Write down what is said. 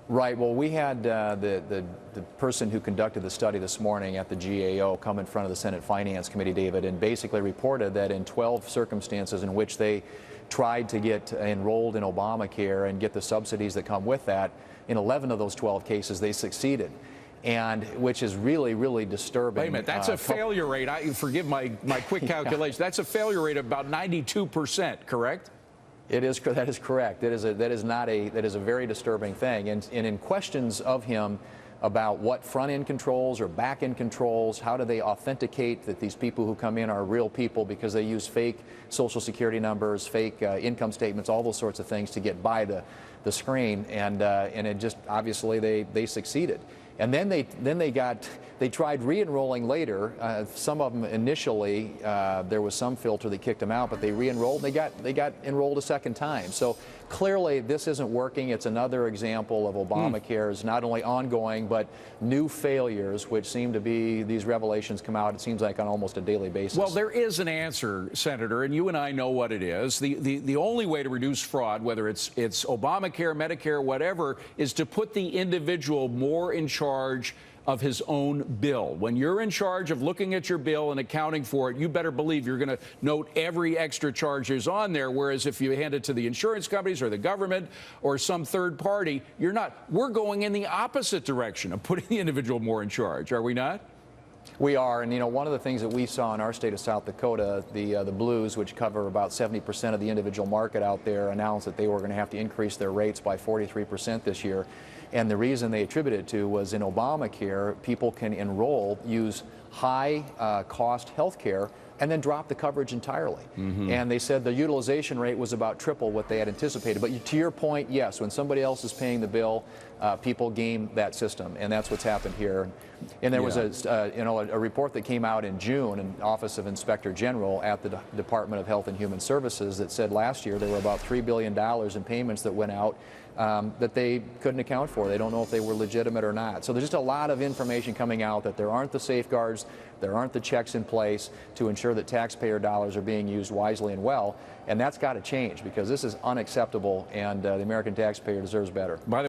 Right. Well, we had the person who conducted the study this morning at the GAO come in front of the Senate Finance Committee, David, and basically reported that in 12 circumstances in which they tried to get enrolled in Obamacare and get the subsidies that come with that, in 11 of those 12 cases they succeeded. And which is really, really disturbing. Wait a minute, that's a failure rate. Forgive my quick calculation. That's a failure rate of about 92%, correct? That is correct. That is a very disturbing thing. And in questions of him about what front-end controls or back-end controls, how do they authenticate that these people who come in are real people because they use fake Social Security numbers, fake income statements, all those sorts of things to get by the screen, and it just obviously they succeeded. And then they tried re-enrolling later. Some of them initially there was some filter that kicked them out, but they re-enrolled. They got enrolled a second time. So clearly this isn't working. It's another example of Obamacare's not only ongoing but new failures, which seem to be, these revelations come out, it seems like, on almost a daily basis. Well, there is an answer, Senator, and you and I know what it is. The only way to reduce fraud, whether it's Obamacare, Medicare, whatever, is to put the individual more in charge of his own bill. When you're in charge of looking at your bill and accounting for it, you better believe you're going to note every extra charge is on there, whereas if you hand it to the insurance companies or the government or some third party, you're not. We're going in the opposite direction of putting the individual more in charge, are we not? We are, and you know, one of the things that we saw in our state of South Dakota, the Blues, which cover about 70% of the individual market out there, announced that they were going to have to increase their rates by 43% this year. And the reason they attributed it to was in Obamacare, people can enroll, use high-cost health care, and then drop the coverage entirely. And they said the utilization rate was about triple what they had anticipated. But to your point, yes, when somebody else is paying the bill, people game that system, and that's what's happened here. And there was a report that came out in June in Office of Inspector General at the Department of Health and Human Services that said last year there were about $3 billion in payments that went out that they couldn't account for. They don't know if they were legitimate or not. So there's just a lot of information coming out that there aren't the safeguards, there aren't the checks in place to ensure that taxpayer dollars are being used wisely and well. And that's got to change, because this is unacceptable, and the American taxpayer deserves better.